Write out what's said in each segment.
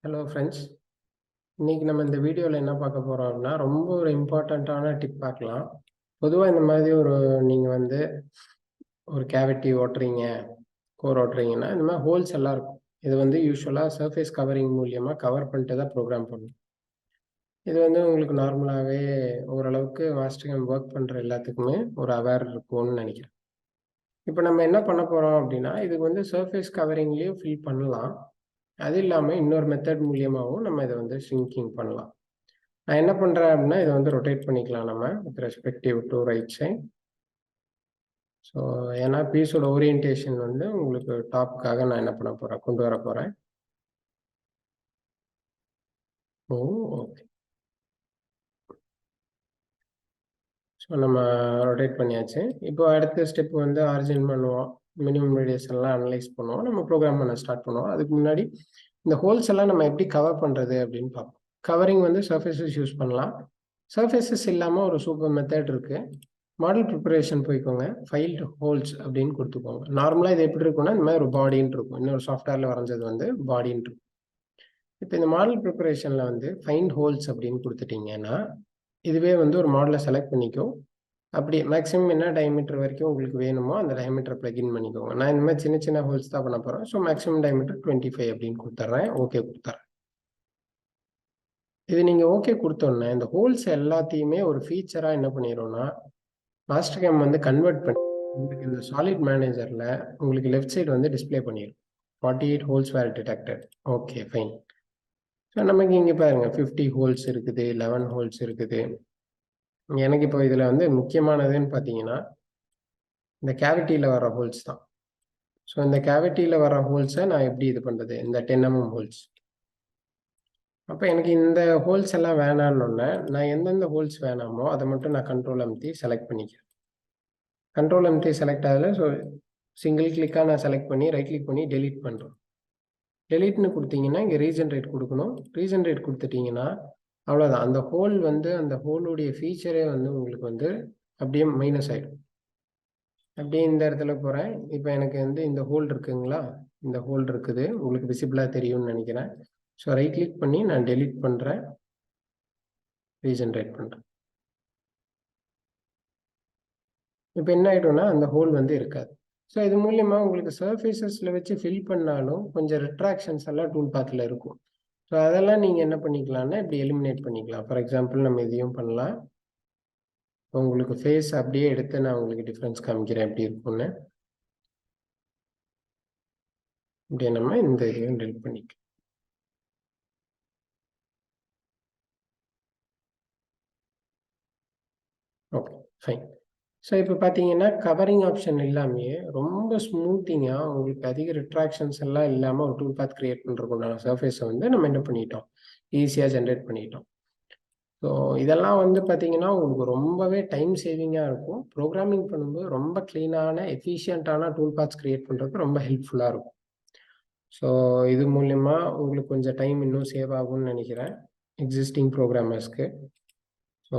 Hello friends, இன்றைக்கி நம்ம இந்த வீடியோவில் என்ன பார்க்க போகிறோம் அப்படின்னா, ரொம்ப ஒரு இம்பார்ட்டண்ட்டான டிப் பார்க்கலாம். பொதுவாக இந்த மாதிரி நீங்கள் வந்து ஒரு கேவிட்டி ஓட்டுறீங்க, கோர் ஓட்டுறீங்கன்னா இந்த மாதிரி ஹோல்ஸ் எல்லாம் இருக்கும். இது வந்து யூஸ்வலாக சர்ஃபேஸ் கவரிங் மூலியமாக கவர் பண்ணிட்டு தான் ப்ரோக்ராம் பண்ணணும். இது வந்து உங்களுக்கு நார்மலாகவே ஓரளவுக்கு மாஸ்டர்கேம் ஒர்க் பண்ணுற எல்லாத்துக்குமே ஒரு அவேர் இருக்கும்னு நினைக்கிறேன். இப்போ நம்ம என்ன பண்ண போகிறோம் அப்படின்னா, இதுக்கு வந்து சர்ஃபேஸ் கவரிங்லேயும் ஃபில் பண்ணலாம். அது இல்லாமல் இன்னொரு மெத்தட் மூலியமாகவும் நம்ம இதை வந்து ஷ்ரிங்கிங் பண்ணலாம். நான் என்ன பண்ணுறேன் அப்படின்னா, இதை வந்து ரொட்டேட் பண்ணிக்கலாம் நம்ம with respective to right side. So ஏன்னா பீஸோட ஓரியன்டேஷன் வந்து உங்களுக்கு டாப்புக்காக நான் என்ன பண்ண போகிறேன், கொண்டு வர போகிறேன். ஓகே, ஸோ நம்ம ரொட்டேட் பண்ணியாச்சு. இப்போ அடுத்த ஸ்டெப் வந்து ஆரிஜின் பண்ணுவோம், மினிமம் ரேடியஸ் எல்லாம் அனலைஸ் பண்ணுவோம், நம்ம ப்ரோக்ராம் பண்ண ஸ்டார்ட் பண்ணுவோம். அதுக்கு முன்னாடி இந்த ஹோல்ஸ் எல்லாம் நம்ம எப்படி கவர் பண்ணுறது அப்படின்னு பார்ப்போம். கவரிங் வந்து சர்ஃபேஸஸ் யூஸ் பண்ணலாம். சர்ஃபேஸஸ் இல்லாமல் ஒரு சூப்பர் மெத்தட் இருக்குது. மாடல் ப்ரிப்பரேஷன் போய்க்கோங்க, ஃபைல்டு ஹோல்ஸ் அப்படின்னு கொடுத்துக்கோங்க. நார்மலாக இது எப்படி இருக்குன்னா, இந்த மாதிரி ஒரு பாடின்னு இருக்கும். இன்னொரு சாஃப்ட்வேரில் வரைஞ்சது வந்து பாடின்னு இருக்கும். இப்போ இந்த மாடல் ப்ரிப்பரேஷனில் வந்து ஃபைண்ட் ஹோல்ஸ் அப்படின்னு கொடுத்துட்டிங்கன்னா, இதுவே வந்து ஒரு மாடலை செலக்ட் பண்ணிக்கோ. அப்படி மேக்ஸிமம் என்ன டயமீட்டர் வரைக்கும் உங்களுக்கு வேணுமோ அந்த டயமீட்டர் ப்ளகின் பண்ணிக்கோங்க. நான் இந்த மாதிரி சின்ன சின்ன ஹோல்ஸ் தான் பண்ண போகிறேன். ஸோ மேக்ஸிமம் டயமீட்டர் 25 அப்படின்னு கொடுத்துட்றேன். ஓகே கொடுத்துட்றேன். இது நீங்கள் ஓகே கொடுத்தோன்னே இந்த ஹோல்ஸ் எல்லாத்தையுமே ஒரு ஃபீச்சராக என்ன பண்ணிடும்னா, மாஸ்டர்கேம் வந்து கன்வெர்ட் பண்ணி உங்களுக்கு இந்த சாலிட் மேனேஜரில் உங்களுக்கு லெஃப்ட் சைடு வந்து டிஸ்பிளே பண்ணிடும். 48 ஹோல்ஸ் வேர் டிடெக்டட். Okay fine. ஸோ நமக்கு இங்கே பாருங்கள் 50 ஹோல்ஸ் இருக்குது, 11 ஹோல்ஸ் இருக்குது. எனக்கு இப்போ இதில் வந்து முக்கியமானதுன்னு பார்த்தீங்கன்னா இந்த கேவிட்டியில் வர ஹோல்ஸ் தான். ஸோ இந்த கேவிட்டியில் வர ஹோல்ஸை நான் எப்படி இது பண்ணுறது, இந்த 10 mm ஹோல்ஸ். அப்போ எனக்கு இந்த ஹோல்ஸ் எல்லாம் வேணான்னொன்னே நான் எந்தெந்த ஹோல்ஸ் வேணாமோ அதை மட்டும் நான் கண்ட்ரோல் அமுத்தி செலக்ட் பண்ணிக்கிறேன். கண்ட்ரோல் அமுத்தி செலக்ட் ஆகலை. ஸோ சிங்கிள் கிளிக்காக நான் செலக்ட் பண்ணி ரைட் கிளிக் பண்ணி டெலீட் பண்ணுறோம். டெலீட்னு கொடுத்தீங்கன்னா இங்கே ரீஜென்ரேட் கொடுக்கணும். ரீஜென்ரேட் கொடுத்துட்டிங்கன்னா அவ்வளோதான். அந்த ஹோல் வந்து அந்த ஹோலுடைய ஃபீச்சரே வந்து உங்களுக்கு வந்து அப்படியே மைனஸ் ஆகிடும். அப்படியே இந்த இடத்துல போகிறேன். இப்போ எனக்கு வந்து இந்த ஹோல் இருக்குங்களா, இந்த ஹோல் இருக்குது, உங்களுக்கு விசிபிளாக தெரியும்னு நினைக்கிறேன். ஸோ ரைட் கிளிக் பண்ணி நான் டெலீட் பண்ணுறேன், ரீஜென்ரேட் பண்ணுறேன். இப்போ என்ன ஆகிடும்னா அந்த ஹோல் வந்து இருக்காது. ஸோ இது மூலியமாக உங்களுக்கு சர்ஃபேஸஸில் வச்சு ஃபில் பண்ணாலும் கொஞ்சம் ரிட்ராக்ஷன்ஸ் எல்லாம் டூல் பாத்தில் இருக்கும். ஸோ அதெல்லாம் நீங்கள் என்ன பண்ணிக்கலாம்னா இப்படி எலிமினேட் பண்ணிக்கலாம். ஃபார் எக்ஸாம்பிள் நம்ம இதையும் பண்ணலாம். உங்களுக்கு ஃபேஸ் அப்படியே எடுத்து நான் உங்களுக்கு டிஃப்ரென்ஸ் காமிக்கிறேன் எப்படி இருக்கும்னு. இப்படியே நம்ம இந்த இதையும் டெலிட் பண்ணிக்கலாம். Okay fine. ஸோ இப்போ பார்த்தீங்கன்னா கவரிங் ஆப்ஷன் இல்லாமையே ரொம்ப ஸ்மூத்திங்காக உங்களுக்கு அதிக ரிட்ராக்ஷன்ஸ் எல்லாம் இல்லாமல் ஒரு டூல் பாத் கிரியேட் பண்ணுறதுக்குண்டான சர்ஃபேஸை வந்து நம்ம என்ன பண்ணிட்டோம், ஈஸியாக ஜென்ரேட் பண்ணிட்டோம். ஸோ இதெல்லாம் வந்து பார்த்தீங்கன்னா உங்களுக்கு ரொம்பவே டைம் சேவிங்காக இருக்கும். ப்ரோக்ராமிங் பண்ணும்போது ரொம்ப க்ளீனான எஃபிஷியண்ட்டான டூல் பாத்ஸ் கிரியேட் பண்ணுறதுக்கு ரொம்ப ஹெல்ப்ஃபுல்லாக இருக்கும். ஸோ இது மூலமா உங்களுக்கு கொஞ்சம் டைம் இன்னும் சேவ் ஆகும்னு நினைக்கிறேன் எக்ஸிஸ்டிங் ப்ரோக்ராமர்ஸ்க்கு. ஸோ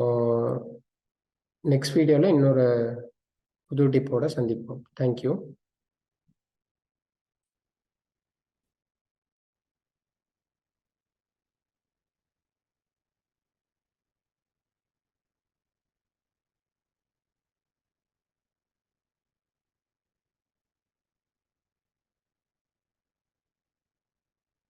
நெக்ஸ்ட் வீடியோவில் இன்னொரு புது டிப்போட சந்திப்போம். தேங்க்யூ.